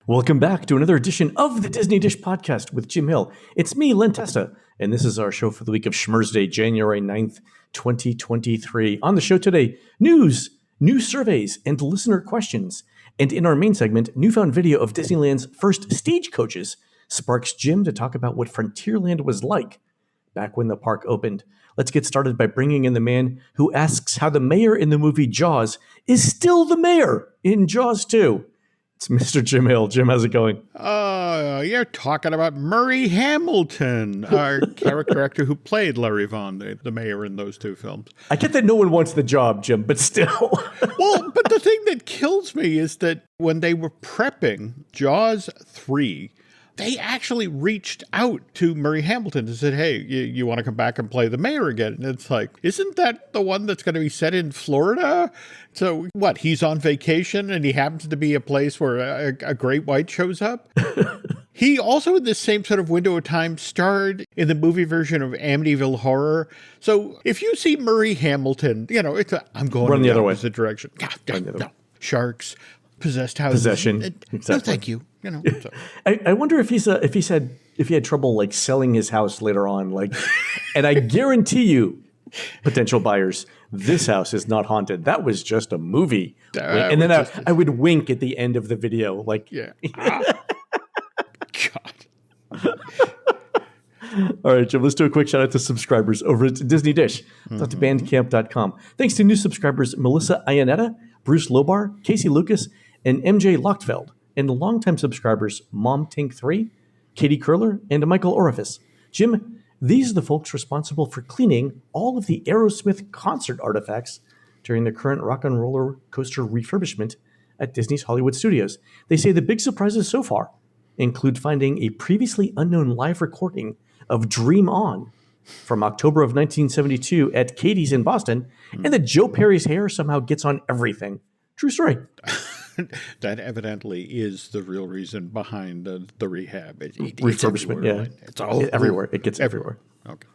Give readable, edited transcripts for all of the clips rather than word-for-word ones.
Welcome back to another edition of the Disney Dish Podcast with Jim Hill. It's me, Len Testa, and this is our show for the week of Schmersday, January 9th, 2023. On the show today, news, new surveys, and listener questions. And in our main segment, newfound video of Disneyland's first stagecoaches sparks Jim to talk about what Frontierland was like back when the park opened. Let's get started by bringing in the man who asks how the mayor in the movie Jaws is still the mayor in Jaws 2. It's Mr. Jim Hill. Jim, how's it going? You're talking about Murray Hamilton, our character actor who played Larry Vaughn, the mayor in those two films. I get that no one wants the job, Jim, but still. Well, but the thing that kills me is that when they were prepping Jaws 3, they actually reached out to Murray Hamilton and said, hey, you want to come back and play the mayor again? And it's like, isn't that the one that's going to be set in Florida? So what, he's on vacation and he happens to be a place where a great white shows up? He also, in this same sort of window of time, starred in the movie version of Amityville Horror. So if you see Murray Hamilton, I'm going Run the other way. Opposite direction. No. Sharks, possessed houses. Possession. Exactly. No, thank you. So. I wonder if he had trouble like selling his house later on, and I guarantee you, potential buyers, this house is not haunted. That was just a movie. And then I would wink at the end of the video, yeah. God. All right, Jim, let's do a quick shout out to subscribers over at Disney Dish. Bandcamp.com. Thanks to new subscribers Melissa Iannetta, Bruce Lobar, Casey Lucas, and MJ Lochtfeld. And the longtime subscribers Mom Tink 3, Katie Curler, and Michael Orifice. Jim, these are the folks responsible for cleaning all of the Aerosmith concert artifacts during the current Rock and Roller Coaster refurbishment at Disney's Hollywood Studios. They say the big surprises so far include finding a previously unknown live recording of Dream On from October of 1972 at Katie's in Boston, and that Joe Perry's hair somehow gets on everything. True story. That evidently is the real reason behind the rehab. Refurbishment, right? It's all everywhere. It gets everywhere. Okay.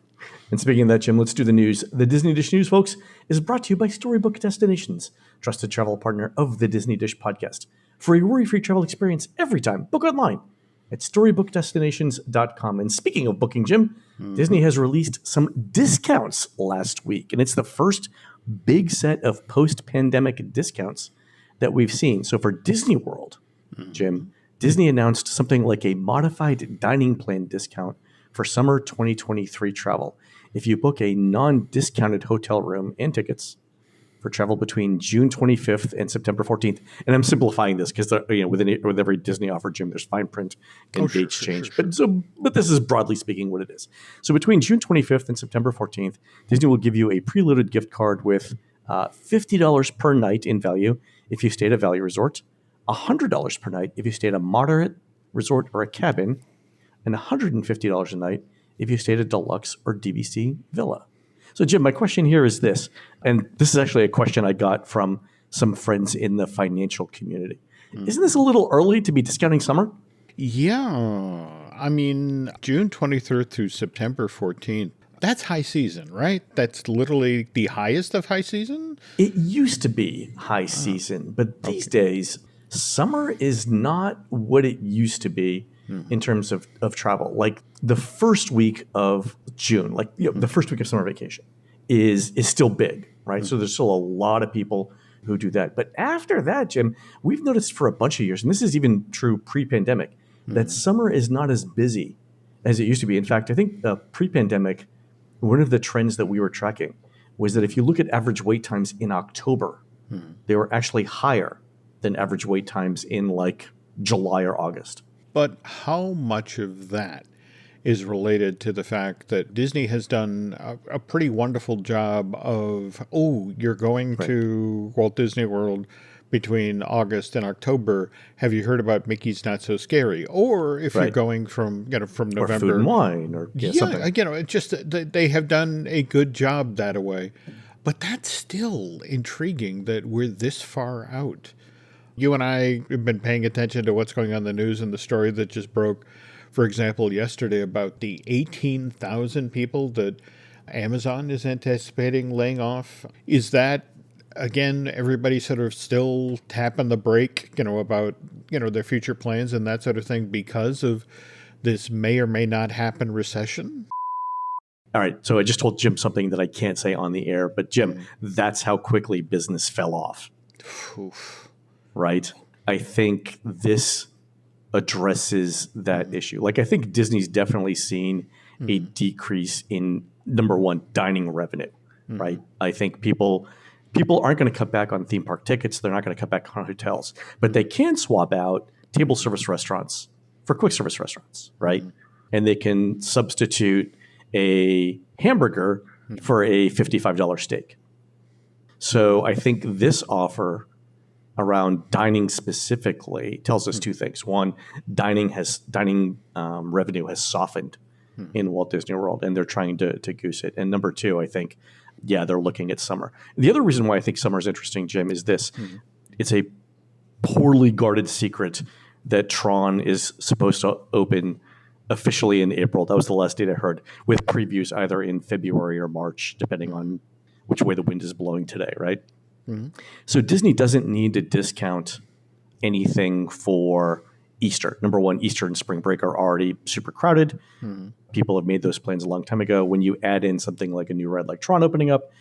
And speaking of that, Jim, let's do the news. The Disney Dish News, folks, is brought to you by Storybook Destinations, trusted travel partner of the Disney Dish podcast. For a worry-free travel experience every time, book online at StorybookDestinations.com. And speaking of booking, Jim, Disney has released some discounts last week, and it's the first big set of post-pandemic discounts that we've seen. So for Disney World, Jim, Disney announced something like a modified dining plan discount for summer 2023 travel. If you book a non-discounted hotel room and tickets for travel between June 25th and September 14th, and I'm simplifying this because with every Disney offer, Jim, there's fine print and dates change. But this is broadly speaking what it is. So between June 25th and September 14th, Disney will give you a preloaded gift card with $50 per night in value if you stay at a value resort, $100 per night if you stay at a moderate resort or a cabin, and $150 a night if you stay at a deluxe or DVC villa. So, Jim, my question here is this, and this is actually a question I got from some friends in the financial community. Isn't this a little early to be discounting summer? Yeah. I mean, June 23rd through September 14th, that's high season, right? That's literally the highest of high season? It used to be high season, but these days, summer is not what it used to be in terms of travel. Like the first week of June, the first week of summer vacation is still big, right? So there's still a lot of people who do that. But after that, Jim, we've noticed for a bunch of years, and this is even true pre-pandemic, that summer is not as busy as it used to be. In fact, I think pre-pandemic, one of the trends that we were tracking was that if you look at average wait times in October, they were actually higher than average wait times in like July or August. But how much of that is related to the fact that Disney has done a pretty wonderful job of, you're going to Walt Disney World between August and October. Have you heard about Mickey's Not So Scary? Or if you're going from November. Or Food and Wine or something. It's just they have done a good job that way. But that's still intriguing that we're this far out. You and I have been paying attention to what's going on in the news and the story that just broke, for example, yesterday about the 18,000 people that Amazon is anticipating laying off. Is that Again, everybody sort of still tapping the brake, about, their future plans and that sort of thing because of this may or may not happen recession. All right. So I just told Jim something that I can't say on the air, but Jim, that's how quickly business fell off. Oof. Right? I think this addresses that issue. Like, I think Disney's definitely seen a decrease in, number one, dining revenue, right? I think people aren't going to cut back on theme park tickets. They're not going to cut back on hotels, but they can swap out table service restaurants for quick service restaurants, right? And they can substitute a hamburger for a $55 steak. So I think this offer around dining specifically tells us two things. One, dining revenue has softened in Walt Disney World, and they're trying to goose it. And number two, I think, they're looking at summer. The other reason why I think summer is interesting, Jim, is this. It's a poorly guarded secret that Tron is supposed to open officially in April. That was the last date I heard, with previews either in February or March, depending on which way the wind is blowing today, right? So Disney doesn't need to discount anything for Easter. Number one, Easter and spring break are already super crowded. People have made those plans a long time ago. When you add in something like a new ride like Tron opening up,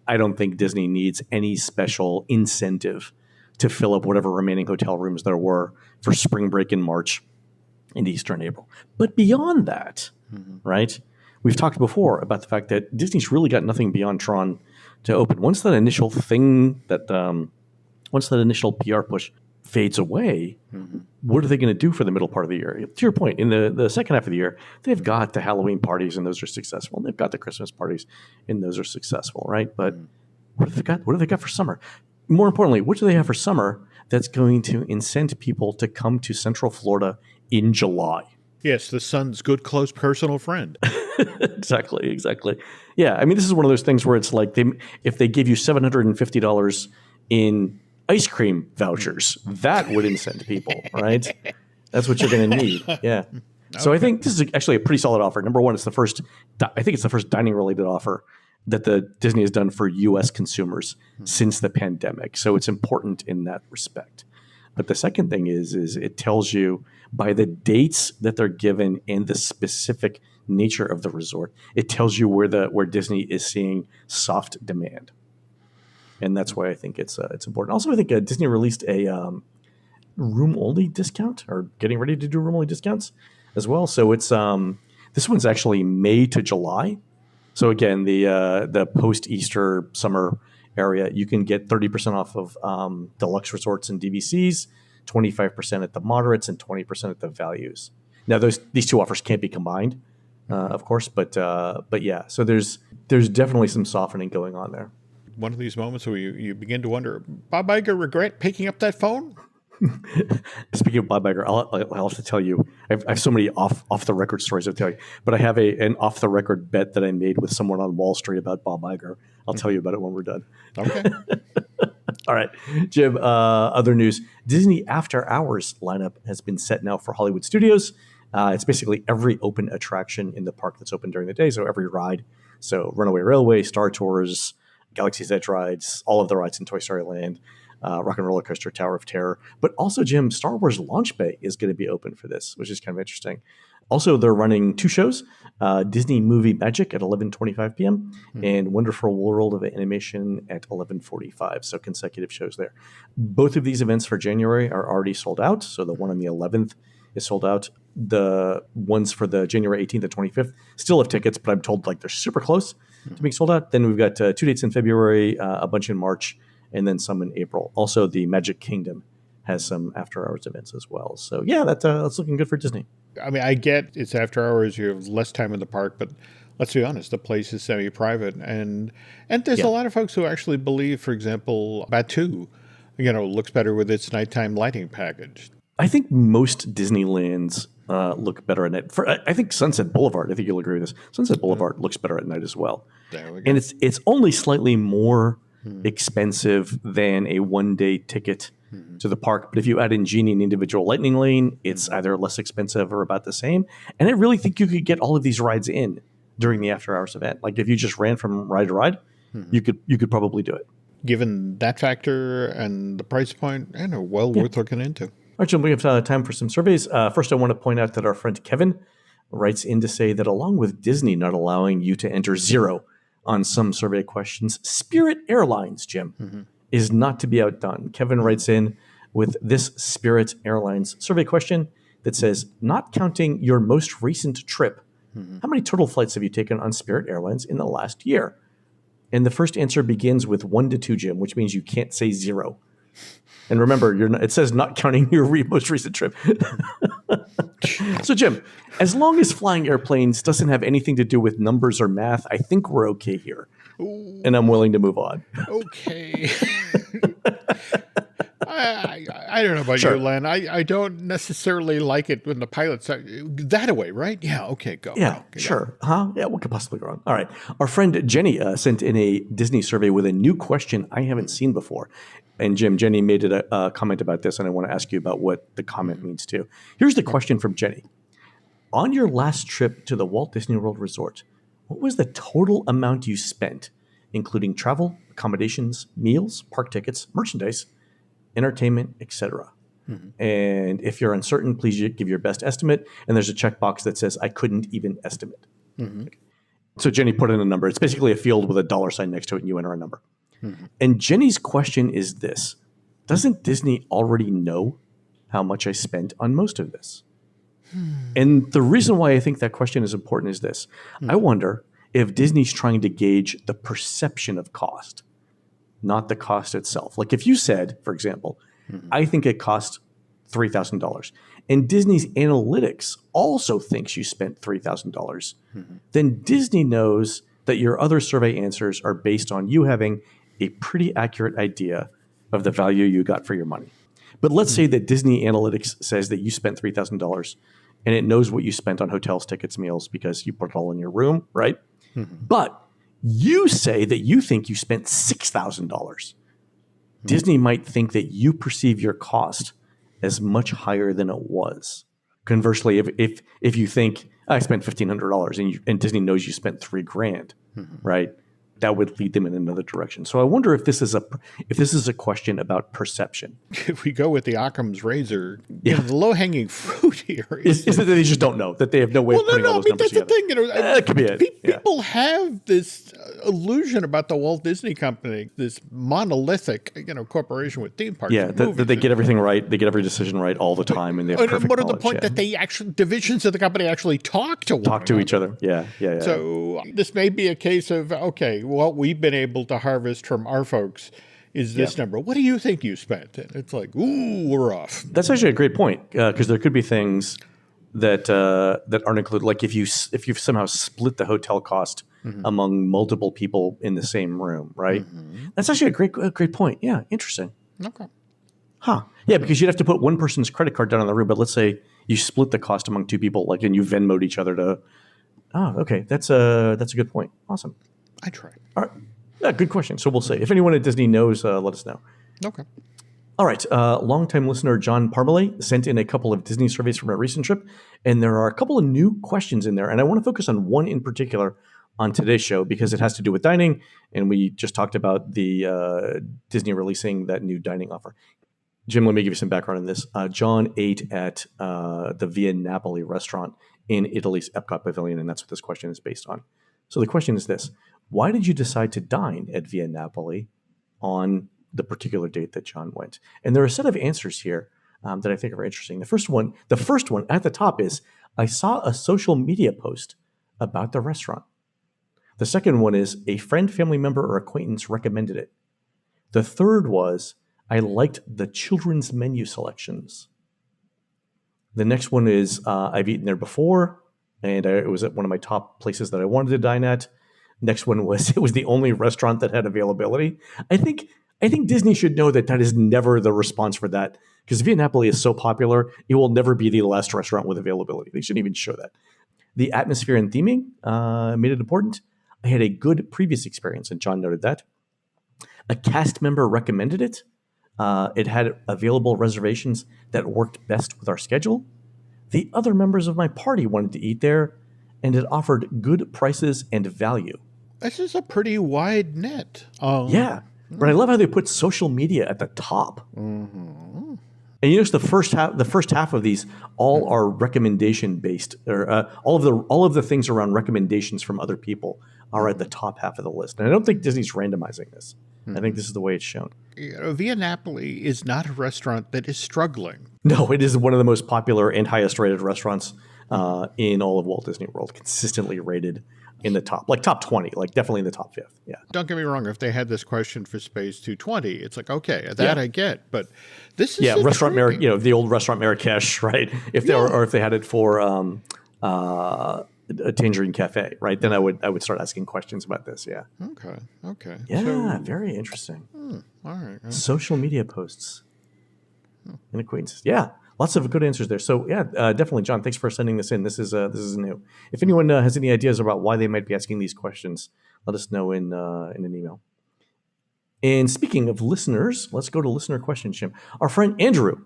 I don't think Disney needs any special incentive to fill up whatever remaining hotel rooms there were for spring break in March and Easter in April. But beyond that, right, we've talked before about the fact that Disney's really got nothing beyond Tron to open. Once that initial PR push fades away, what are they going to do for the middle part of the year? To your point, in the second half of the year, they've got the Halloween parties, and those are successful. And they've got the Christmas parties, and those are successful, right? But what have they got? What have they got for summer? More importantly, what do they have for summer that's going to incent people to come to Central Florida in July? Yes, the sun's good, close, personal friend. Exactly. Yeah, I mean, this is one of those things where it's like if they give you $750 in ice cream vouchers, that would incent people, right? That's what you're going to need. Yeah. So I think this is actually a pretty solid offer. Number one, I think it's the first dining related offer that the Disney has done for U.S. consumers since the pandemic. So it's important in that respect. But the second thing is it tells you by the dates that they're given and the specific nature of the resort, it tells you where Disney is seeing soft demand. And that's why I think it's important. Also, I think Disney released a room-only discount, or getting ready to do room-only discounts as well. So it's this one's actually May to July. So again, the post-Easter summer area, you can get 30% off of deluxe resorts and DVCs, 25% at the moderates, and 20% at the values. Now, these two offers can't be combined, of course, but yeah. So there's definitely some softening going on there. One of these moments where you begin to wonder, Bob Iger regret picking up that phone? Speaking of Bob Iger, I'll have to tell you, I have so many off the record stories I'll tell you, but I have an off the record bet that I made with someone on Wall Street about Bob Iger. I'll tell you about it when we're done. Okay. All right, Jim, other news. Disney After Hours lineup has been set now for Hollywood Studios. It's basically every open attraction in the park that's open during the day, so every ride. So Runaway Railway, Star Tours, Galaxy's Edge rides, all of the rides in Toy Story Land, Rock and Roller Coaster, Tower of Terror. But also, Jim, Star Wars Launch Bay is going to be open for this, which is kind of interesting. Also, they're running two shows, Disney Movie Magic at 11:25 p.m. and Wonderful World of Animation at 11:45. So consecutive shows there. Both of these events for January are already sold out. So the one on the 11th is sold out. The ones for the January 18th and 25th still have tickets, but I'm told they're super close to being sold out. Then we've got 2 dates in February, a bunch in March, and then some in April. Also, the Magic Kingdom has some after-hours events as well. So, yeah, that's looking good for Disney. I mean, I get it's after hours, you have less time in the park, but let's be honest, the place is semi-private. And there's a lot of folks who actually believe, for example, Batu, looks better with its nighttime lighting package. I think most Disneylands look better at night. I think Sunset Boulevard, I think you'll agree with this, Sunset Boulevard looks better at night as well. There we go. And it's only slightly more expensive than a one-day ticket to the park. But if you add in Genie and individual Lightning Lane, it's either less expensive or about the same. And I really think you could get all of these rides in during the after-hours event. Like if you just ran from ride to ride, you could probably do it. given that factor and the price point, worth looking into. All right, Jim, we have time for some surveys. First, I want to point out that our friend Kevin writes in to say that along with Disney not allowing you to enter 0 on some survey questions, Spirit Airlines, Jim, is not to be outdone. Kevin writes in with this Spirit Airlines survey question that says, not counting your most recent trip, how many total flights have you taken on Spirit Airlines in the last year? And the first answer begins with 1 to 2, Jim, which means you can't say 0. And remember, it says not counting your most recent trip. So, Jim, as long as flying airplanes doesn't have anything to do with numbers or math, I think we're okay here. Ooh. And I'm willing to move on. Okay. I don't know about you, Len. I don't necessarily like it when the pilots are that away, right? Yeah, okay, go. Yeah, okay, sure. Huh? Yeah, what could possibly go wrong? All right. Our friend Jenny sent in a Disney survey with a new question I haven't seen before. And Jim, Jenny made a comment about this, and I want to ask you about what the comment means too. Here's the question from Jenny. On your last trip to the Walt Disney World Resort, what was the total amount you spent, including travel, accommodations, meals, park tickets, merchandise, entertainment, etc.? And if you're uncertain, please give your best estimate. And there's a checkbox that says, I couldn't even estimate. So Jenny put in a number. It's basically a field with a dollar sign next to it, and you enter a number. And Jenny's question is this. Doesn't Disney already know how much I spent on most of this? And the reason why I think that question is important is this. I wonder if Disney's trying to gauge the perception of cost, not the cost itself. Like if you said, for example, I think it cost $3,000, and Disney's analytics also thinks you spent $3,000, then Disney knows that your other survey answers are based on you having a pretty accurate idea of the value you got for your money. But let's say that Disney Analytics says that you spent $3,000 and it knows what you spent on hotels, tickets, meals because you put it all in your room, right? But you say that you think you spent $6,000. Disney might think that you perceive your cost as much higher than it was. Conversely, if you think I spent $1,500 and Disney knows you spent $3,000, right? That would lead them in another direction. So I wonder if this is a question about perception. If we go with the Occam's razor, the low-hanging fruit here is that they just don't know, that they have no way of putting all those numbers together. That's the thing. That could be it. People have this illusion about the Walt Disney Company, this monolithic, corporation with theme parks. Yeah, that they get everything right, they get every decision right all the time, and they have perfect more to knowledge. The point that they actually divisions of the company actually talk to each other. Yeah. So this may be a case of what we've been able to harvest from our folks is this number. What do you think you spent? And it's like, ooh, we're off. That's actually a great point because there could be things that aren't included. Like if you've somehow split the hotel cost among multiple people in the same room, right? That's actually a great point. Yeah, interesting. Okay. Huh. Yeah, because you'd have to put one person's credit card down in the room, but let's say you split the cost among two people, and you Venmo'd each other to. Oh, okay. That's a good point. Awesome. I try. All right. Yeah, good question. So we'll see. If anyone at Disney knows, let us know. Okay. All right. Longtime listener John Parmalee sent in a couple of Disney surveys from a recent trip, and there are a couple of new questions in there. And I want to focus on one in particular on today's show because it has to do with dining, and we just talked about the Disney releasing that new dining offer. Jim, let me give you some background on this. John ate at the Via Napoli restaurant in Italy's Epcot Pavilion, and that's what this question is based on. So the question is this. Why did you decide to dine at Via Napoli on the particular date that John went? And there are a set of answers here that I think are interesting. The first one at the top is, I saw a social media post about the restaurant. The second one is, a friend, family member, or acquaintance recommended it. The third was, I liked the children's menu selections. The next one is, I've eaten there before, and it was at one of my top places that I wanted to dine at. Next one was, it was the only restaurant that had availability. I think Disney should know that is never the response for that, because Via Napoli is so popular, it will never be the last restaurant with availability. They shouldn't even show that. The atmosphere and theming made it important. I had a good previous experience, and John noted that. A cast member recommended it. It had available reservations that worked best with our schedule. The other members of my party wanted to eat there, and it offered good prices and value. This is a pretty wide net. Yeah. But I love how they put social media at the top. And you notice the first half of these all are recommendation based, or all of the things around recommendations from other people are at the top half of the list. And I don't think Disney's randomizing this. I think this is the way it's shown. Via Napoli is not a restaurant that is struggling. No, it is one of the most popular and highest rated restaurants in all of Walt Disney World, consistently rated in the top 20, like definitely in the top 5th. Yeah. Don't get me wrong. If they had this question for Space 220, it's like, okay, that I get. But this is restaurant the old restaurant Marrakesh, right? If they or if they had it for a Tangerine Cafe, right? Then I would start asking questions about this. Yeah. Okay. Yeah, very interesting. All right. Social media posts and acquaintances. Yeah, lots of good answers there. So yeah, definitely, John. Thanks for sending this in. This is new. If anyone has any ideas about why they might be asking these questions, let us know in an email. And speaking of listeners, let's go to listener questions, Jim. Our friend Andrew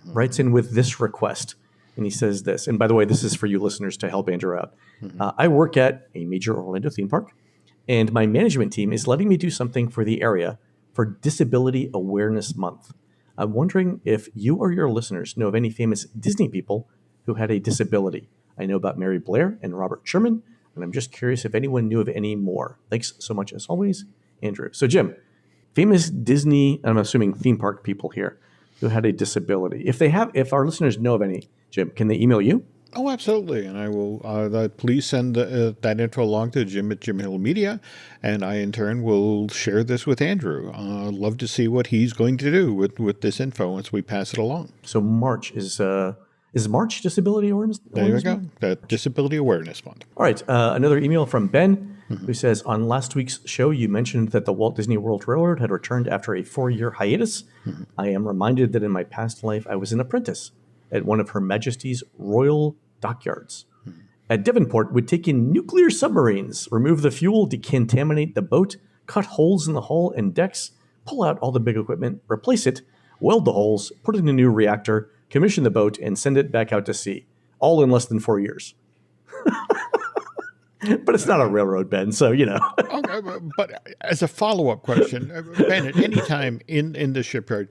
writes in with this request. And he says this, and by the way, this is for you listeners to help Andrew out. I work at a major Orlando theme park, and my management team is letting me do something for the area for Disability Awareness Month. I'm wondering if you or your listeners know of any famous Disney people who had a disability. I know about Mary Blair and Robert Sherman, and I'm just curious if anyone knew of any more. Thanks so much, as always, Andrew. So, Jim, famous Disney, I'm assuming theme park people here, who had a disability. If our listeners know of any, Jim, can they email you? Oh, absolutely. And I will, please send that info along to Jim at Jim Hill Media. And I, in turn, will share this with Andrew. I'd love to see what he's going to do with this info once we pass it along. So March is March Disability Awareness? There we go. That Disability Awareness Month. All right. Another email from Ben, who says, on last week's show, you mentioned that the Walt Disney World Railroad had returned after a 4-year hiatus. I am reminded that in my past life, I was an apprentice at one of Her Majesty's Royal Dockyards. At Devonport, would take in nuclear submarines, remove the fuel, decontaminate the boat, cut holes in the hull and decks, pull out all the big equipment, replace it, weld the holes, put in a new reactor, commission the boat, and send it back out to sea, all in less than 4 years. But it's not a railroad, Ben, so, you know. Okay, but as a follow-up question, Ben, at any time in the shipyard,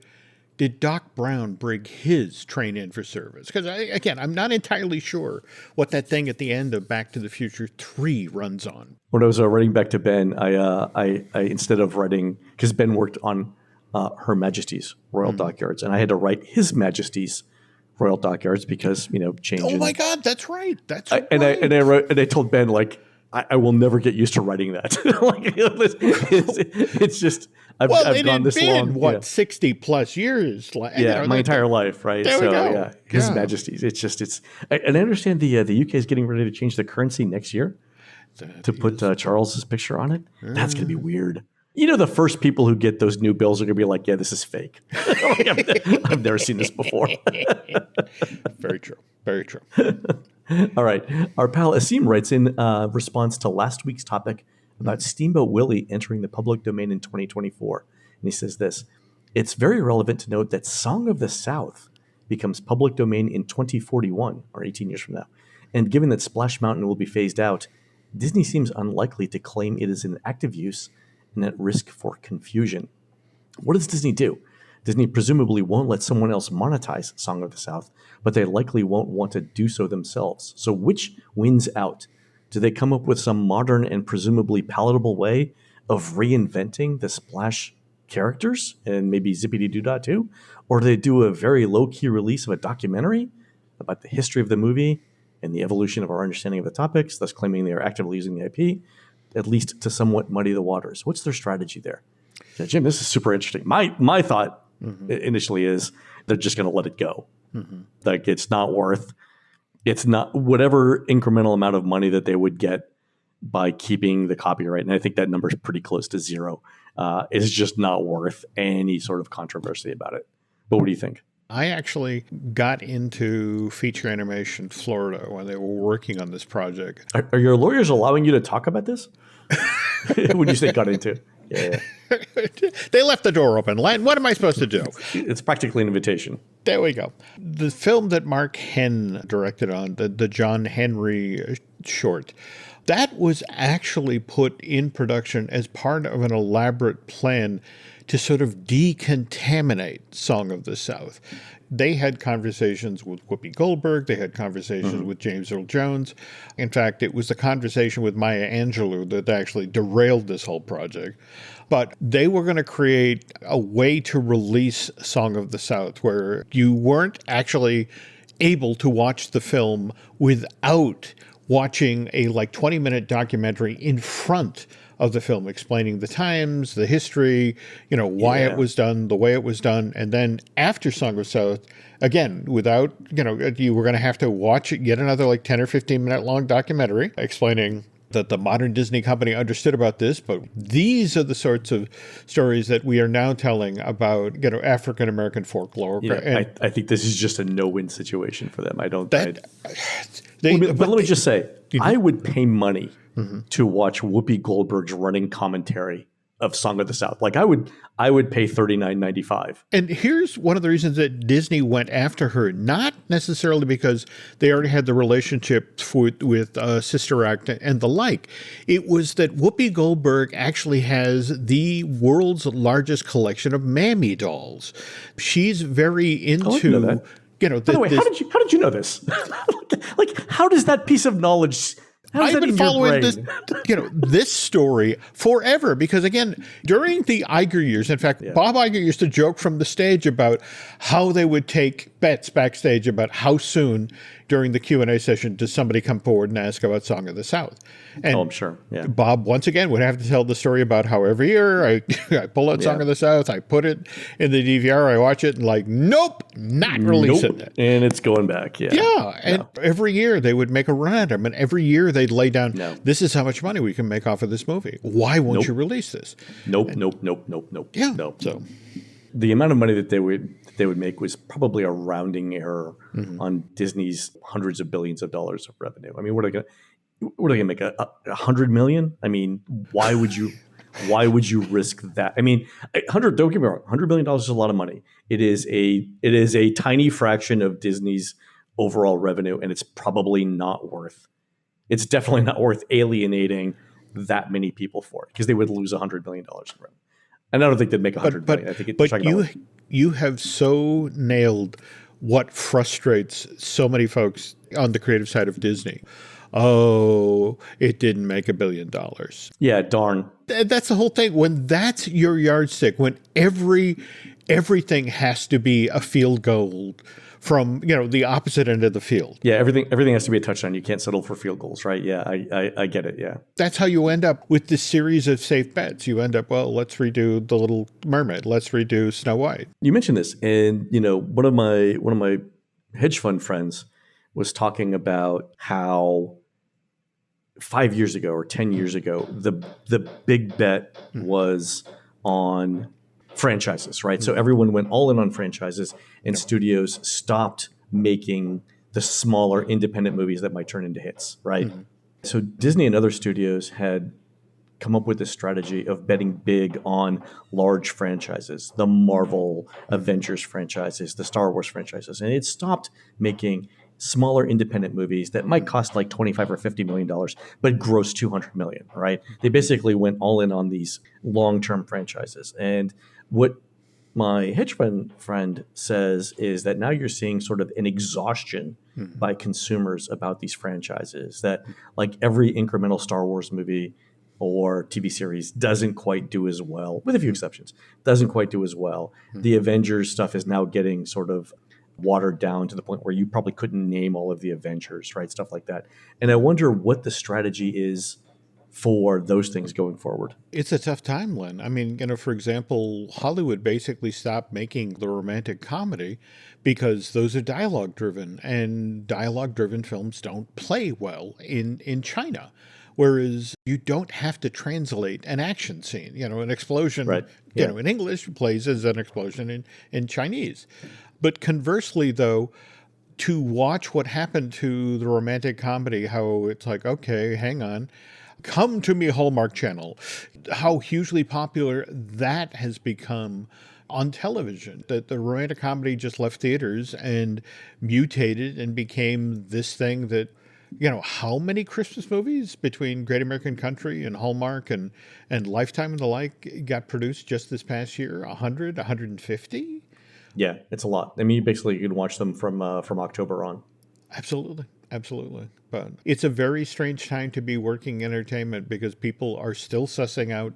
did Doc Brown bring his train in for service? Because, I'm not entirely sure what that thing at the end of Back to the Future 3 runs on. When I was writing back to Ben, I instead of writing, because Ben worked on Her Majesty's Royal Dockyards, and I had to write His Majesty's Royal Dockyards because, change. Oh my God, that's right. Right. And I wrote, and I told Ben, like, I will never get used to writing that. Like, it's just I've gone this long. What 60 plus years? My entire life, right? There we go. Yeah, His Majesty's. It's and I understand the UK is getting ready to change the currency next year to put Charles's picture on it. That's gonna be weird. The first people who get those new bills are going to be like, yeah, this is fake. Like, I've never seen this before. Very true. Very true. All right. Our pal Asim writes in response to last week's topic about Steamboat Willie entering the public domain in 2024. And he says this, it's very relevant to note that Song of the South becomes public domain in 2041, or 18 years from now. And given that Splash Mountain will be phased out, Disney seems unlikely to claim it is in active use and at risk for confusion. What does Disney do? Disney presumably won't let someone else monetize Song of the South, but they likely won't want to do so themselves. So which wins out? Do they come up with some modern and presumably palatable way of reinventing the Splash characters and maybe Zippity-Doo-Dah too? Or do they do a very low-key release of a documentary about the history of the movie and the evolution of our understanding of the topics, thus claiming they are actively using the IP, at least to somewhat muddy the waters? What's their strategy there? Yeah, Jim, this is super interesting. My thought initially is they're just going to let it go. Like it's not whatever incremental amount of money that they would get by keeping the copyright. And I think that number is pretty close to zero. Is just not worth any sort of controversy about it. But what do you think? I actually got into feature animation Florida when they were working on this project. Are your lawyers allowing you to talk about this? When you say got into? Yeah. They left the door open. Len, what am I supposed to do? It's practically an invitation. There we go. The film that Mark Henn directed on, the John Henry short, that was actually put in production as part of an elaborate plan to sort of decontaminate Song of the South. They had conversations with Whoopi Goldberg. They had conversations with James Earl Jones. In fact, it was the conversation with Maya Angelou that actually derailed this whole project. But they were going to create a way to release Song of the South where you weren't actually able to watch the film without watching a 20-minute documentary in front of the film explaining the times, the history, why it was done, the way it was done. And then after Song of the South, again, without, you were going to have to watch yet another 10 or 15 minute long documentary explaining that the modern Disney company understood about this, but these are the sorts of stories that we are now telling about, African-American folklore. I think this is just a no-win situation for them. But let me just say, I would pay money to watch Whoopi Goldberg's running commentary of Song of the South. I would pay $39.95. And here's one of the reasons that Disney went after her, not necessarily because they already had the relationship with Sister Act and the like. It was that Whoopi Goldberg actually has the world's largest collection of Mammy dolls. She's very into... I didn't know that. By the way, how did you know this? How does that piece of knowledge... I've been following this story forever because, again, during the Iger years, in fact, Bob Iger used to joke from the stage about how they would take bets backstage about how soon during the Q&A session does somebody come forward and ask about Song of the South. And I'm sure. Yeah. Bob, once again, would have to tell the story about how every year I pull out Song of the South, I put it in the DVR, I watch it, and nope, not releasing it. And it's going back, and every year they would make a run at him, and every year they'd lay down, this is how much money we can make off of this movie. Why won't you release this? Nope. Yeah. Nope. So the amount of money that they would make was probably a rounding error on Disney's hundreds of billions of dollars of revenue. I mean, what are they going to make, $100 million? I mean, why would you risk that? I mean, don't get me wrong, $100 million is a lot of money. It is a tiny fraction of Disney's overall revenue, and it's probably not worth. It's definitely not worth alienating that many people for it because they would lose $100 million in revenue. And I don't think they'd make $100 million. I think you have so nailed what frustrates so many folks on the creative side of Disney. Oh, it didn't make $1 billion. Yeah, darn. That's the whole thing. When that's your yardstick, when everything has to be a field goal from the opposite end of the field. Yeah, everything has to be a touchdown. You can't settle for field goals, right? Yeah, I get it. Yeah, that's how you end up with this series of safe bets. You end up, let's redo The Little Mermaid. Let's redo Snow White. You mentioned this, and one of my hedge fund friends was talking about how 5 years ago or 10 years ago, the big bet was on franchises, right? So everyone went all in on franchises, and studios stopped making the smaller independent movies that might turn into hits, right? So Disney and other studios had come up with this strategy of betting big on large franchises, the Marvel Avengers franchises, the Star Wars franchises, and it stopped making smaller independent movies that might cost $25 or $50 million, but gross $200 million, right? They basically went all in on these long-term franchises. And what my hedge fund friend says is that now you're seeing sort of an exhaustion by consumers about these franchises, that every incremental Star Wars movie or TV series doesn't quite do as well, with a few exceptions, doesn't quite do as well. The Avengers stuff is now getting sort of watered down to the point where you probably couldn't name all of the Avengers, right? Stuff like that. And I wonder what the strategy is for those things going forward. It's a tough time, Len. I mean, for example, Hollywood basically stopped making the romantic comedy because those are dialogue driven, and dialogue driven films don't play well in China. Whereas you don't have to translate an action scene, an explosion, right. In English plays as an explosion in Chinese. But conversely, though, to watch what happened to the romantic comedy, how it's okay, hang on, come to me, Hallmark Channel, how hugely popular that has become on television, that the romantic comedy just left theaters and mutated and became this thing that how many Christmas movies between Great American Country and Hallmark and Lifetime and the like got produced just this past year? 100, 150? Yeah, it's a lot. I mean, you can watch them from October on. Absolutely. Absolutely. But it's a very strange time to be working entertainment because people are still sussing out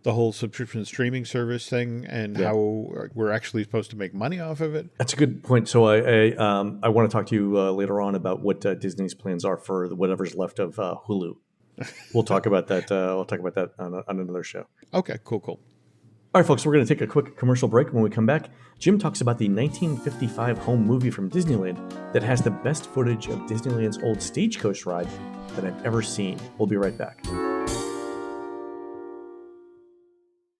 the whole subscription streaming service thing and how we're actually supposed to make money off of it. That's a good point. So I want to talk to you later on about what Disney's plans are for whatever's left of Hulu. We'll talk about that. We'll talk about that on another show. Okay, cool. All right, folks, we're going to take a quick commercial break. When we come back, Jim talks about the 1955 home movie from Disneyland that has the best footage of Disneyland's old stagecoach ride that I've ever seen. We'll be right back.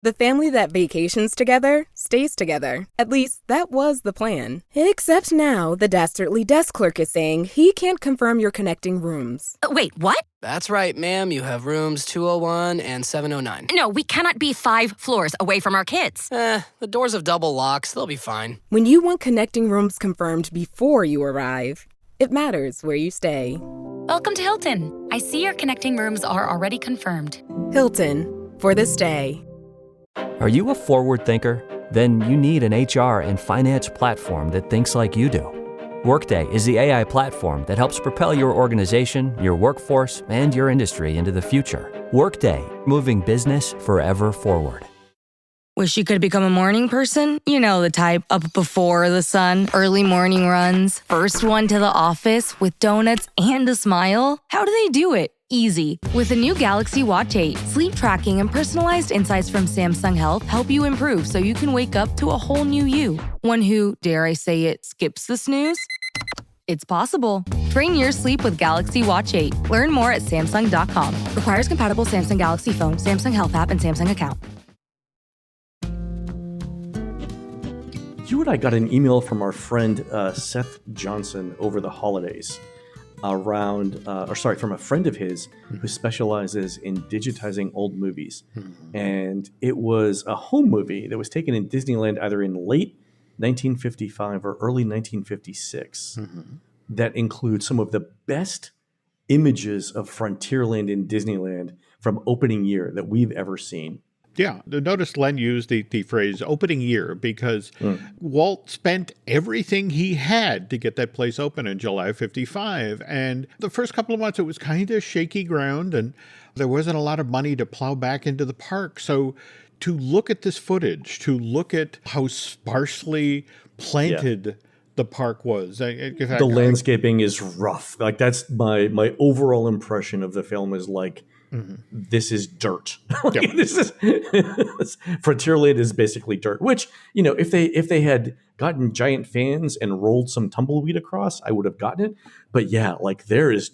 The family that vacations together stays together. At least, that was the plan. Except now, the dastardly desk clerk is saying he can't confirm your connecting rooms. Wait, what? That's right, ma'am. You have rooms 201 and 709. No, we cannot be 5 floors away from our kids. The doors have double locks. They'll be fine. When you want connecting rooms confirmed before you arrive, it matters where you stay. Welcome to Hilton. I see your connecting rooms are already confirmed. Hilton, for the stay. Are you a forward thinker? Then you need an HR and finance platform that thinks like you do. Workday is the AI platform that helps propel your organization, your workforce, and your industry into the future. Workday, moving business forever forward. Wish you could become a morning person? You know the type, up before the sun, early morning runs, first one to the office with donuts and a smile. How do they do it? Easy. With the new Galaxy Watch 8, sleep tracking and personalized insights from Samsung Health help you improve so you can wake up to a whole new you. One who, dare I say it, skips the snooze? It's possible. Train your sleep with Galaxy Watch 8. Learn more at Samsung.com. Requires compatible Samsung Galaxy phone, Samsung Health app, and Samsung account. You and I got an email from our friend Seth Johnson over the holidays from a friend of his who specializes in digitizing old movies. And it was a home movie that was taken in Disneyland either in late 1955 or early 1956 that includes some of the best images of Frontierland in Disneyland from opening year that we've ever seen. Yeah, notice Len used the phrase opening year because Walt spent everything he had to get that place open in July of 55. And the first couple of months, it was kind of shaky ground and there wasn't a lot of money to plow back into the park. So to look at this footage, to look at how sparsely planted the park was. In fact, the landscaping is rough. Like that's my overall impression of the film is like, this is dirt. Frontierland is basically dirt, which, if they had gotten giant fans and rolled some tumbleweed across, I would have gotten it. But yeah, like there is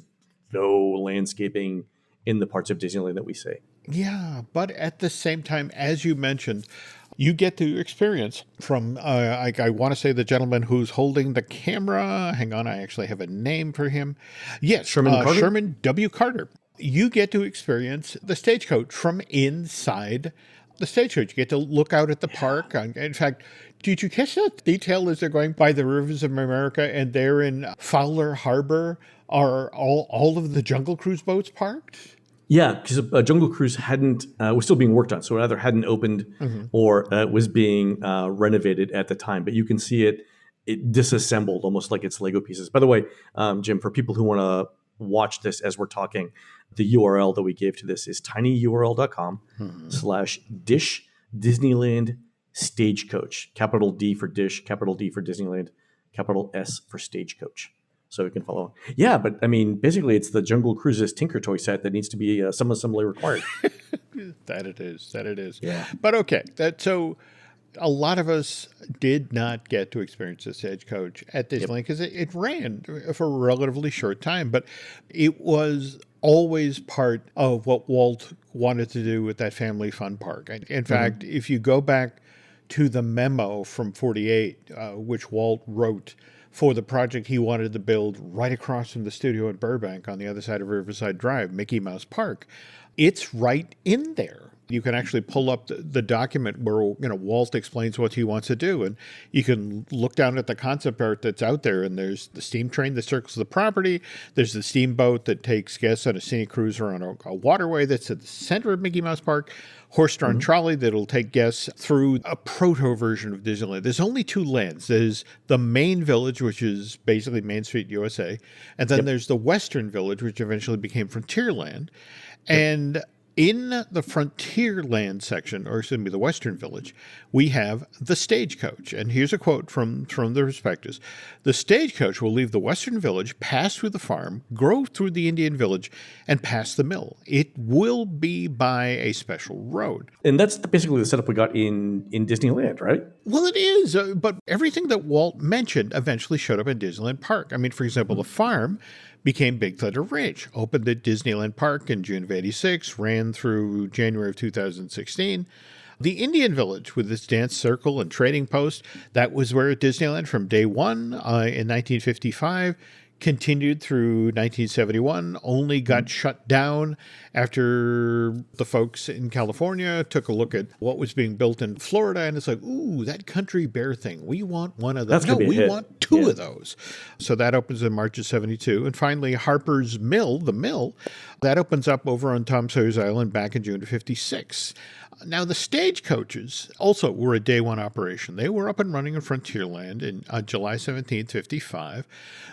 no landscaping in the parts of Disneyland that we see. Yeah, but at the same time, as you mentioned, you get to experience from, I want to say the gentleman who's holding the camera. Hang on, I actually have a name for him. Yes, Sherman W. Carter. You get to experience the stagecoach from inside the stagecoach. You get to look out at the park. In fact, did you catch that detail as they're going by the rivers of America and they're in Fowler Harbor? Are all of the Jungle Cruise boats parked? Yeah, because Jungle Cruise was still being worked on, so it either hadn't opened or was being renovated at the time. But you can see it disassembled almost like it's Lego pieces. By the way, Jim, for people who want to watch this as we're talking, the URL that we gave to this is tinyurl.com/dish Disneyland stagecoach. Capital D for dish, capital D for Disneyland, capital S for stagecoach. So we can follow. Yeah, but I mean, basically it's the Jungle Cruises Tinker Toy set that needs to be some assembly required. That it is. Yeah. But okay, so a lot of us did not get to experience the stagecoach at Disneyland because it ran for a relatively short time, but it was always part of what Walt wanted to do with that family fun park. In fact, if you go back to the memo from 48, which Walt wrote for the project he wanted to build right across from the studio in Burbank on the other side of Riverside Drive, Mickey Mouse Park, it's right in there. You can actually pull up the document where, Walt explains what he wants to do. And you can look down at the concept art that's out there, and there's the steam train that circles the property. There's the steamboat that takes guests on a scenic cruise around a waterway that's at the center of Mickey Mouse Park. Horse-drawn trolley that'll take guests through a proto version of Disneyland. There's only two lands. There's the main village, which is basically Main Street USA. And then there's the Western Village, which eventually became Frontierland. And in the Frontierland section, or excuse me, the Western Village, we have the stagecoach. And here's a quote from the prospectus. The stagecoach will leave the Western Village, pass through the farm, go through the Indian Village, and pass the mill. It will be by a special road. And that's basically the setup we got in Disneyland, right? Well, it is, but everything that Walt mentioned eventually showed up in Disneyland Park. I mean, for example, the farm became Big Thunder Ranch, opened at Disneyland Park in June of 86, ran through January of 2016. The Indian Village, with its dance circle and trading post, that was where at Disneyland from day one in 1955, continued through 1971, only got shut down after the folks in California took a look at what was being built in Florida, and it's like, ooh, that country bear thing. We want one of those. No, we want two of those. So that opens in March of 72. And finally, Harper's Mill, the mill, that opens up over on Tom Sawyer's Island back in June of 56. Now, the stagecoaches also were a day one operation. They were up and running in Frontierland in July 17th, 55,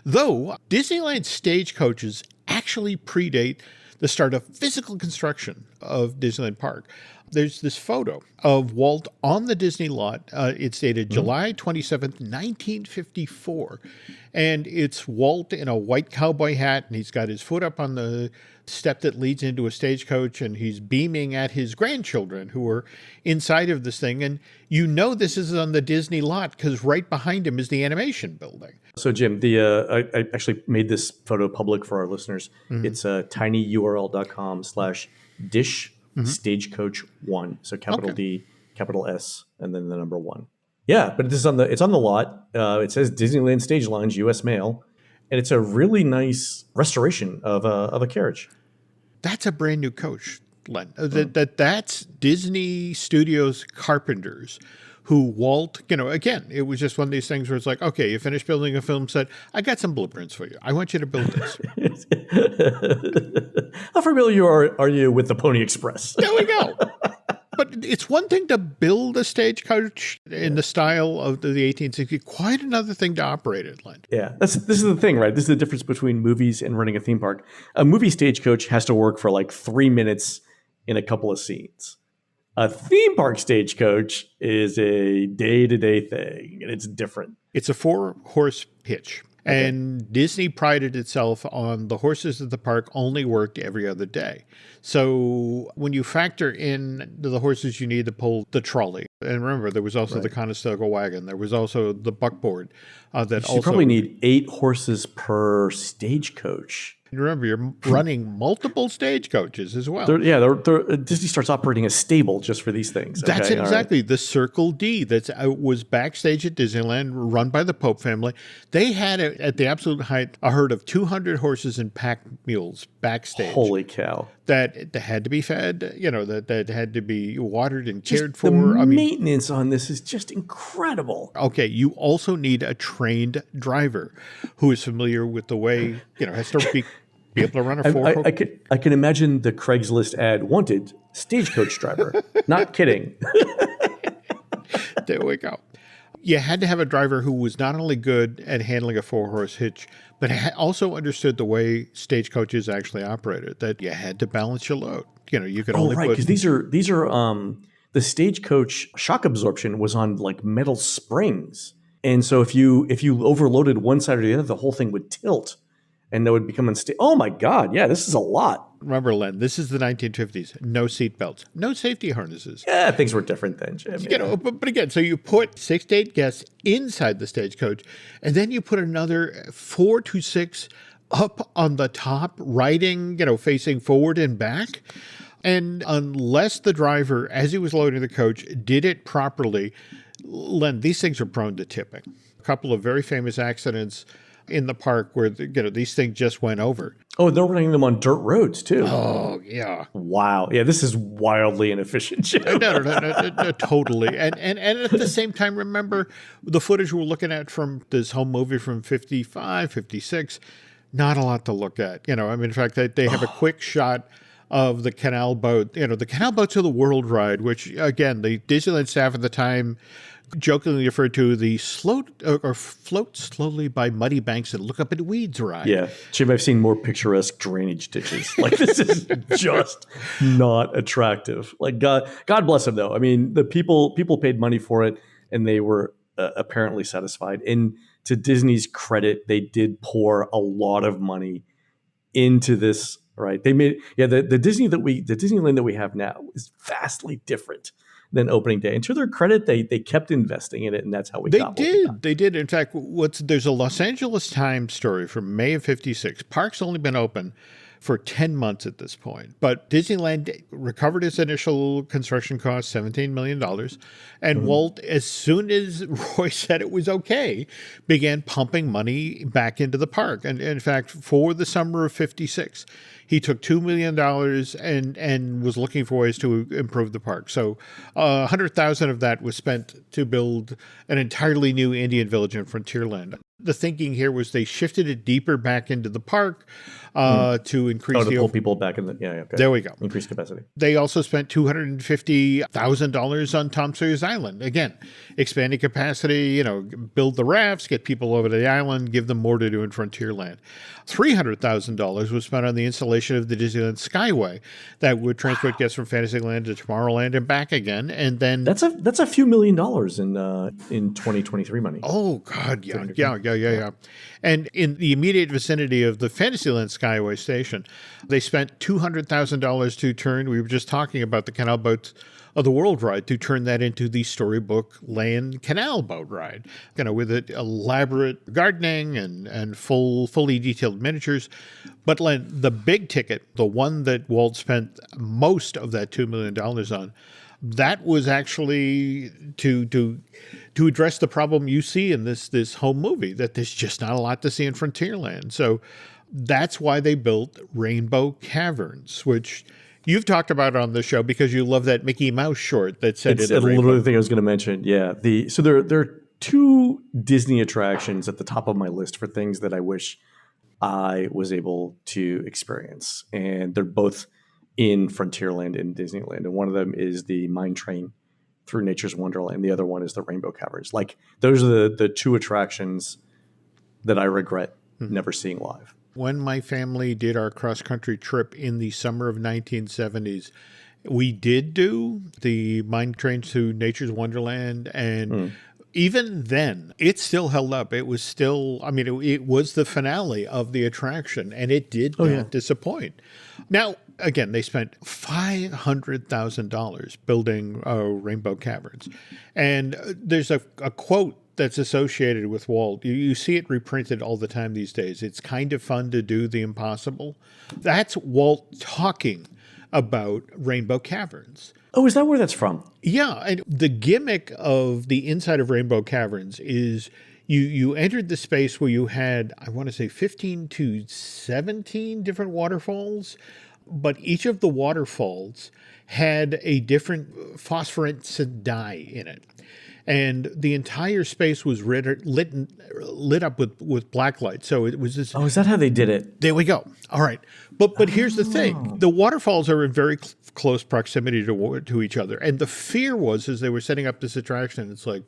though Disneyland stagecoaches actually predate the start of physical construction of Disneyland Park. There's this photo of Walt on the Disney lot. It's dated July 27th, 1954. And it's Walt in a white cowboy hat, and he's got his foot up on the step that leads into a stagecoach, and he's beaming at his grandchildren who are inside of this thing. And you know this is on the Disney lot because right behind him is the animation building. So, Jim, I actually made this photo public for our listeners. It's tinyurl.com/dish stagecoach 1. So capital D, capital S, and then the number 1. Yeah, but it's on the lot. It says Disneyland Stage Lounge, U.S. Mail, and it's a really nice restoration of a carriage. That's a brand new coach, Len. That's Disney Studios carpenters who Walt, again, it was just one of these things where it's like, okay, you finished building a film set. I got some blueprints for you. I want you to build this. How familiar are you with the Pony Express? There we go. But it's one thing to build a stagecoach in the style of the 1860s. Quite another thing to operate it, Len. Yeah, this is the thing, right? This is the difference between movies and running a theme park. A movie stagecoach has to work for like 3 minutes in a couple of scenes. A theme park stagecoach is a day-to-day thing, and it's different. It's a 4-horse hitch. Okay. And Disney prided itself on the horses at the park only worked every other day. So when you factor in the horses you need to pull the trolley, and remember, there was also the Conestoga wagon. There was also the buckboard. You probably need 8 horses per stagecoach. Remember, you're running multiple stagecoaches as well. Disney starts operating a stable just for these things. That's it, exactly. Right. The Circle D that was backstage at Disneyland, run by the Pope family. They had, at the absolute height, a herd of 200 horses and pack mules backstage. Holy cow. That had to be fed, that had to be watered and cared for. The maintenance on this is just incredible. Okay, you also need a trained driver who is familiar with the way, has to be able to run a 4-horse. I can imagine the Craigslist ad, wanted stagecoach driver. Not kidding. There we go. You had to have a driver who was not only good at handling a 4-horse hitch, but also understood the way stagecoaches actually operated, that you had to balance your load. You could only because these are the stagecoach shock absorption was on like metal springs. And so if you overloaded one side or the other, the whole thing would tilt and that would become unstable. Oh my God. Yeah, this is a lot. Remember, Len, this is the 1950s. No seat belts, no safety harnesses. Yeah, things were different then, Jim. But again, so you put 6 to 8 guests inside the stagecoach, and then you put another 4 to 6 up on the top, riding, facing forward and back. And unless the driver, as he was loading the coach, did it properly, Len, these things are prone to tipping. A couple of very famous accidents in the park where these things just went over. Oh, they're running them on dirt roads too. Oh, yeah. Wow. Yeah, this is wildly inefficient, Jim. No, totally. And at the same time, remember the footage we're looking at from this home movie from 55, 56, not a lot to look at. In fact, they have a quick shot of the canal boat, the Canal Boat to the World ride, which, again, the Disneyland staff at the time jokingly referred to the float slowly by muddy banks and look up at weeds ride. Yeah. Jim, I've seen more picturesque drainage ditches. Like, this is just not attractive. Like, God bless them, though. I mean, the people paid money for it, and they were apparently satisfied. And to Disney's credit, they did pour a lot of money into this, right? They made, the Disneyland that we have now is vastly different than opening day. And to their credit, they kept investing in it, and that's how we got what we got. They did. In fact, there's a Los Angeles Times story from May of 56. Park's only been open for 10 months at this point. But Disneyland recovered its initial construction cost, $17 million. And Walt, as soon as Roy said it was okay, began pumping money back into the park. And in fact, for the summer of 56, he took $2 million and was looking for ways to improve the park. So $100,000 of that was spent to build an entirely new Indian village in Frontierland. The thinking here was they shifted it deeper back into the park to increase to pull people back in the okay. There we go. Increase capacity. They also spent $250,000 on Tom Sawyer's Island. Again, expanding capacity, build the rafts, get people over to the island, give them more to do in Frontierland. $300,000 was spent on the installation of the Disneyland Skyway that would transport guests from Fantasyland to Tomorrowland and back again. And then that's a few $1 million in 2023 money. Oh God, yeah. And in the immediate vicinity of the Fantasyland Skyway station, they spent $200,000 to turn. We were just talking about the Canal Boat of the World ride, to turn that into the storybook Land Canal Boat ride, with it elaborate gardening and fully detailed miniatures. But Len, the big ticket, the one that Walt spent most of that $2 million on, that was actually to address the problem you see in this home movie, that there's just not a lot to see in Frontierland. So that's why they built Rainbow Caverns, which you've talked about on the show because you love that Mickey Mouse short that said it's a little thing I was going to mention. Yeah. So there are two Disney attractions at the top of my list for things that I wish I was able to experience. And they're both in Frontierland and Disneyland. And one of them is the mine train through Nature's Wonderland. The other one is the Rainbow Caverns. Like, those are the two attractions that I regret never seeing live. When my family did our cross-country trip in the summer of 1970s, we did do the mine train to Nature's Wonderland, and even then, it still held up. It was still, it was the finale of the attraction, and it did not disappoint. Now, again, they spent $500,000 building Rainbow Caverns. And there's a quote that's associated with Walt. You see it reprinted all the time these days. It's kind of fun to do the impossible. That's Walt talking about Rainbow Caverns. Oh, is that where that's from? Yeah. And the gimmick of the inside of Rainbow Caverns is you entered the space where you had, I want to say, 15 to 17 different waterfalls, but each of the waterfalls had a different phosphorescent dye in it. And the entire space was lit up with black light. So it was this. Oh, is that how they did it? There we go. All right. But here's the thing. The waterfalls are in very close proximity to each other. And the fear was, as they were setting up this attraction, it's like,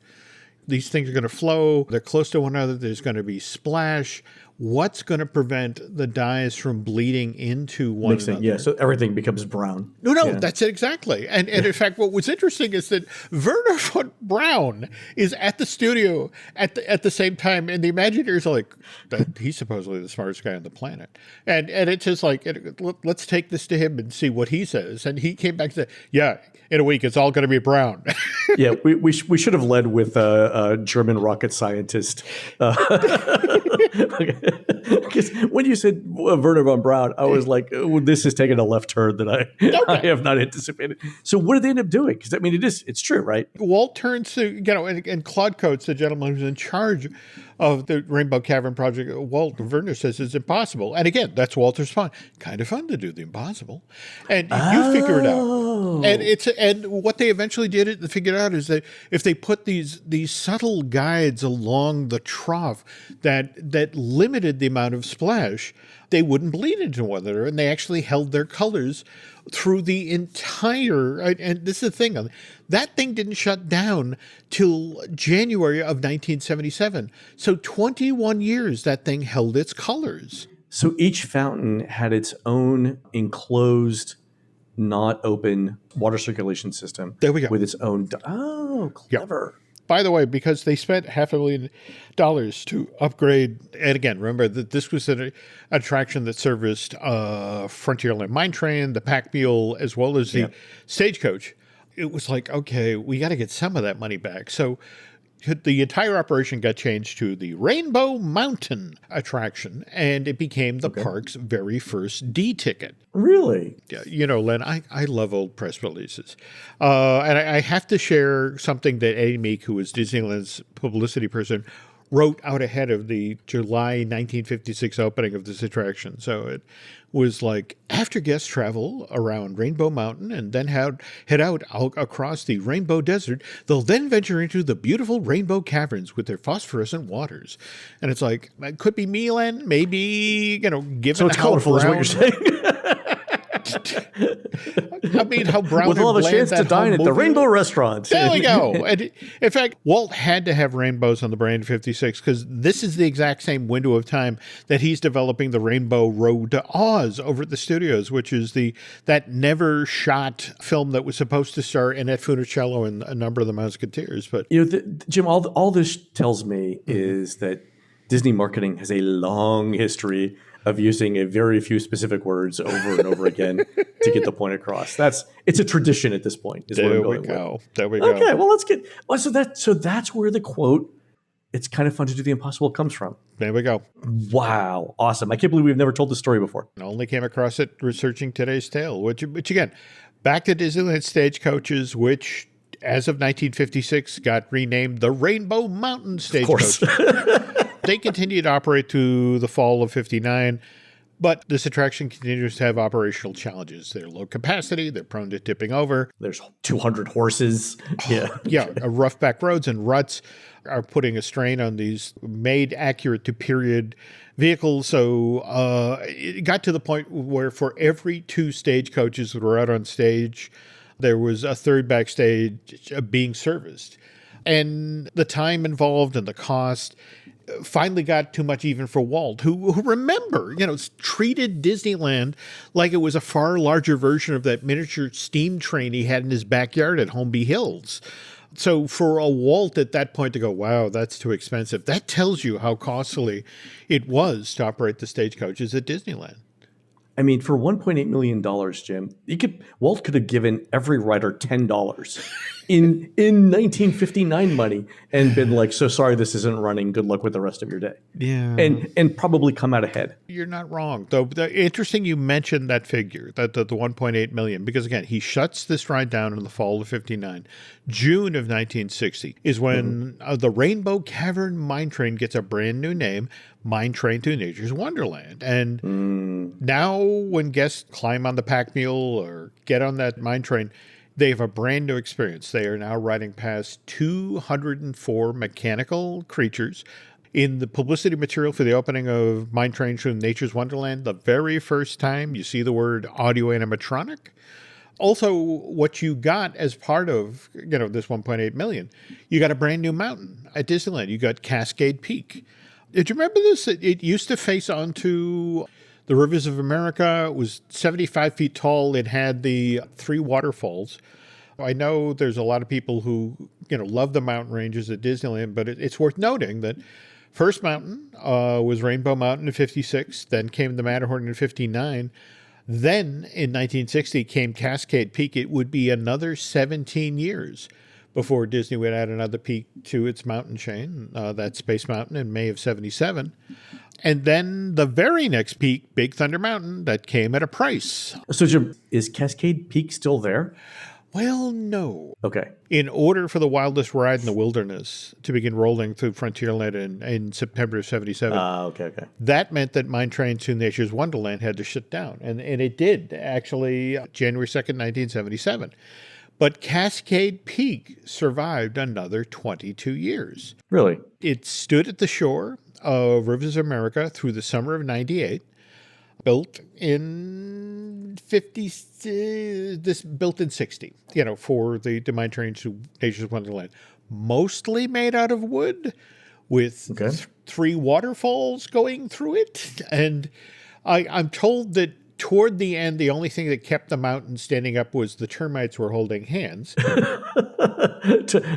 these things are going to flow. They're close to one another. There's going to be splash. What's going to prevent the dyes from bleeding into one another? Yeah, so everything becomes brown. No, that's it exactly. And in fact, what was interesting is that Werner von Braun is at the studio at the same time, and the Imagineers are like, he's supposedly the smartest guy on the planet. And it's just like, let's take this to him and see what he says. And he came back and said, yeah, in a week, it's all going to be brown. Yeah, we should have led with a German rocket scientist. Because when you said Werner von Braun, I was like, oh, this is taking a left turn that I have not anticipated. So what did they end up doing? Because it's true, right? Walt turns to, and Claude Coates, the gentleman who's in charge of the Rainbow Cavern project, Walt Werner says it's impossible. And again, that's Walter's fun. Kind of fun to do the impossible. And you figure it out. And what they eventually did to figure it out is that if they put these subtle guides along the trough that limited the amount of splash, they wouldn't bleed into one another, and they actually held their colors through the entire, and this is the thing, that thing didn't shut down till January of 1977. So 21 years that thing held its colors. So each fountain had its own enclosed, not open water circulation system. There we go. With its own, clever. Yep. By the way, because they spent $500,000 to upgrade, and again, remember that this was an attraction that serviced Frontierland Mine Train, the Pack Mule, as well as the Stagecoach. It was like, okay, we got to get some of that money back. So the entire operation got changed to the Rainbow Mountain attraction, and it became the park's very first D ticket. Really? You know, Len, I love old press releases. And I have to share something that Eddie Meek, who was Disneyland's publicity person, wrote out ahead of the July 1956 opening of this attraction. So it was like, after guests travel around Rainbow Mountain and then head out across the Rainbow Desert, they'll then venture into the beautiful Rainbow Caverns with their phosphorescent waters. And it's like, it could be me, Len, maybe, given so it's how colorful brown, is what you're saying. I mean, how brown We'll have a chance to dine at the Rainbow Restaurant. There we go. And in fact, Walt had to have rainbows on the Brand 56 because this is the exact same window of time that he's developing the Rainbow Road to Oz over at the studios, which is that never shot film that was supposed to star Annette Funicello and a number of the Musketeers. But Jim, all this tells me is that Disney marketing has a long history of using a very few specific words over and over again to get the point across. It's a tradition at this point. Is what I'm going with. There we go. Okay, well, let's get. Well, so that's where the quote, "It's kind of fun to do the impossible," comes from. There we go. Wow, awesome! I can't believe we've never told this story before. I only came across it researching today's tale. Which again, back to Disneyland Stagecoaches, which as of 1956 got renamed the Rainbow Mountain Stagecoach. They continued to operate to the fall of 59, but this attraction continues to have operational challenges. They're low capacity, they're prone to tipping over. There's 200 horses. Rough back roads and ruts are putting a strain on these made accurate to period vehicles. So it got to the point where for every 2 stagecoaches that were out on stage, there was a third backstage being serviced. And the time involved and the cost finally got too much even for Walt, who remember, treated Disneyland like it was a far larger version of that miniature steam train he had in his backyard at Holmby Hills. So for a Walt at that point to go, wow, that's too expensive, that tells you how costly it was to operate the stagecoaches at Disneyland. I mean, for $1.8 million, Jim, Walt could have given every rider $10 in 1959 money and been like, "So sorry, this isn't running. Good luck with the rest of your day." Yeah, and probably come out ahead. You're not wrong, though. Interesting, you mentioned that figure, that the 1.8 million, because again, he shuts this ride down in the fall of 59. June of 1960 is when the Rainbow Cavern Mine Train gets a brand new name, Mine Train to Nature's Wonderland. And now when guests climb on the Pack Mule or get on that mine train, they have a brand new experience. They are now riding past 204 mechanical creatures. In the publicity material for the opening of Mine Train to Nature's Wonderland, the very first time you see the word audio animatronic. Also, what you got as part of this 1.8 million, you got a brand new mountain at Disneyland. You got Cascade Peak. Did you remember this? It used to face onto the rivers of America. It was 75 feet tall. It had the 3 waterfalls. I know there's a lot of people who love the mountain ranges at Disneyland, but it's worth noting that first mountain was Rainbow Mountain in 56. Then came the Matterhorn in 59. Then in 1960 came Cascade Peak. It would be another 17 years before Disney would add another peak to its mountain chain, that Space Mountain in May of 77. And then the very next peak, Big Thunder Mountain, that came at a price. So Jim, is Cascade Peak still there? Well, no. Okay. In order for the wildest ride in the wilderness to begin rolling through Frontierland in September of 77, Okay. that meant that Mine Train to Nature's Wonderland had to shut down. And it did, actually, January 2nd, 1977. But Cascade Peak survived another 22 years. Really? It stood at the shore of Rivers of America through the summer of 98. Built in 60, for the Mine Train to Nature's Wonderland. Mostly made out of wood with 3 waterfalls going through it. And I'm told that toward the end, the only thing that kept the mountain standing up was the termites were holding hands.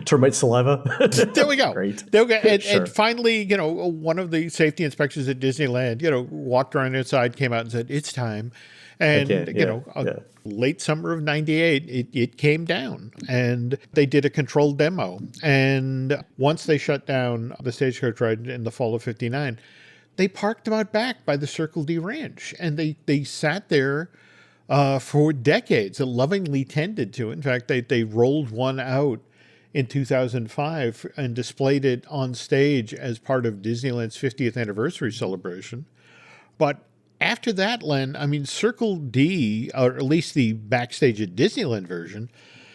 Termite saliva. There we go. Great. There we go. And, Sure. and finally, one of the safety inspectors at Disneyland, walked around inside, came out and said, "It's time." And, late summer of 98, it came down. And they did a controlled demo. And once they shut down the stagecoach ride in the fall of 59, they parked them out back by the Circle D Ranch. And they sat there for decades, lovingly tended to. In fact, they rolled one out in 2005 and displayed it on stage as part of Disneyland's 50th anniversary celebration. But after that, Len, Circle D, or at least the backstage at Disneyland version,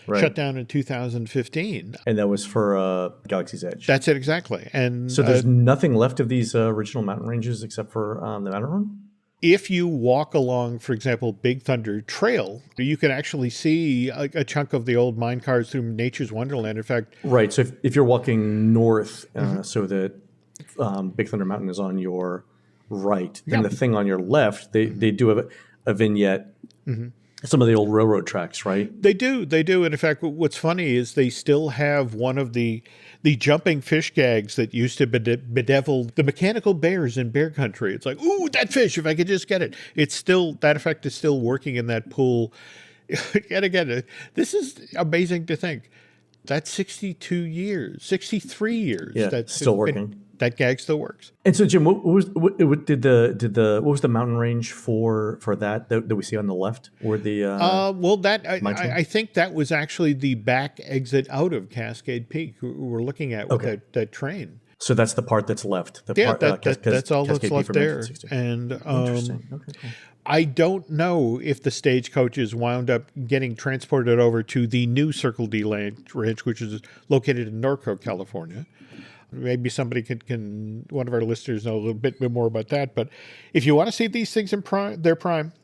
shut down in 2015. And that was for Galaxy's Edge. That's it, exactly. And so there's nothing left of these original mountain ranges except for the Matterhorn? If you walk along, for example, Big Thunder Trail, you can actually see a chunk of the old mine cars through Nature's Wonderland. In fact, right. So if you're walking north, so that Big Thunder Mountain is on your right, and the thing on your left, they do have a vignette. Some of the old railroad tracks, right? They do. And in fact, what's funny is they still have one of the jumping fish gags that used to bedevil the mechanical bears in Bear Country. It's like, ooh, that fish, if I could just get it. It's still, that effect is still working in that pool. And again, this is amazing to think. That's 63 years. Yeah, That's still working. That gag still works. And so, Jim, what was the mountain range for that we see on the left, or the? I think that was actually the back exit out of Cascade Peak we're looking at with that train. So that's the part that's left. That's all that's left there. And interesting. Okay, cool. I don't know if the stagecoaches wound up getting transported over to the new Circle D Ranch, which is located in Norco, California. Maybe somebody can one of our listeners know a little bit more about that. But if you want to see these things in their prime,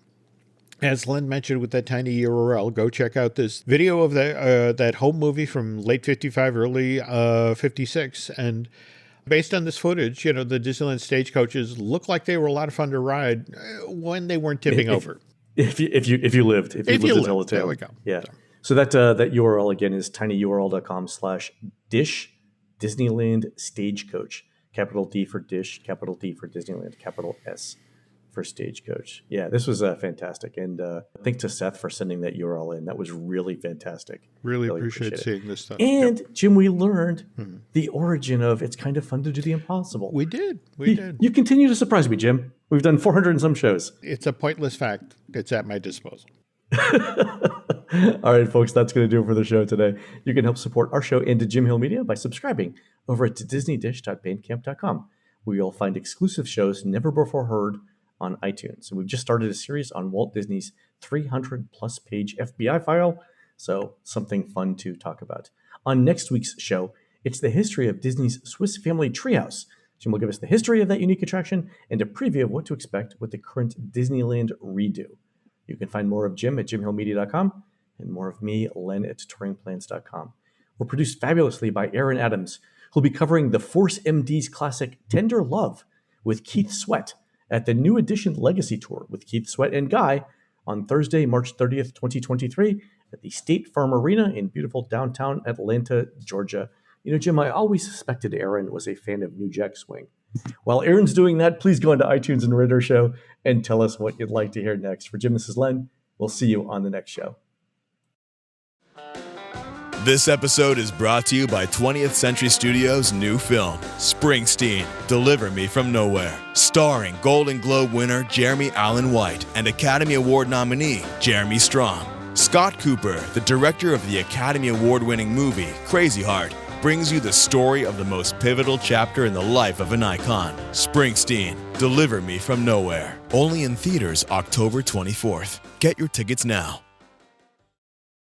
as Len mentioned with that tiny URL, go check out this video of that home movie from late 55, early 56. And based on this footage, the Disneyland stagecoaches look like they were a lot of fun to ride when they weren't tipping over. If you lived to tell the tale. There we go. Yeah. So that URL again is tinyurl.com/dish Disneyland Stagecoach. Capital D for Dish, capital D for Disneyland, capital S for Stagecoach. Yeah, this was fantastic. And thanks to Seth for sending that URL in. That was really fantastic. Really appreciate seeing this stuff. And Jim, we learned the origin of It's Kind of Fun to Do the Impossible. We did. You continue to surprise me, Jim. We've done 400 and some shows. It's a pointless fact. It's at my disposal. All right, folks, that's going to do it for the show today. You can help support our show and Jim Hill Media by subscribing over at disneydish.bandcamp.com, where you'll find exclusive shows never before heard on iTunes. And we've just started a series on Walt Disney's 300-plus page FBI file, so something fun to talk about. On next week's show, it's the history of Disney's Swiss Family Treehouse. Jim will give us the history of that unique attraction and a preview of what to expect with the current Disneyland redo. You can find more of Jim at jimhillmedia.com and more of me, Len, at touringplans.com. We're produced fabulously by Aaron Adams, who'll be covering the Force MD's classic Tender Love with Keith Sweat at the New Edition Legacy Tour with Keith Sweat and Guy on Thursday, March 30th, 2023 at the State Farm Arena in beautiful downtown Atlanta, Georgia. Jim, I always suspected Aaron was a fan of New Jack Swing. While Aaron's doing that, please go into iTunes and rate our show and tell us what you'd like to hear next. For Jim, this is Len. We'll see you on the next show. This episode is brought to you by 20th Century Studios' new film, Springsteen, Deliver Me From Nowhere, starring Golden Globe winner Jeremy Allen White and Academy Award nominee Jeremy Strong. Scott Cooper, the director of the Academy Award-winning movie Crazy Heart, brings you the story of the most pivotal chapter in the life of an icon. Springsteen, Deliver Me from Nowhere. Only in theaters October 24th. Get your tickets now.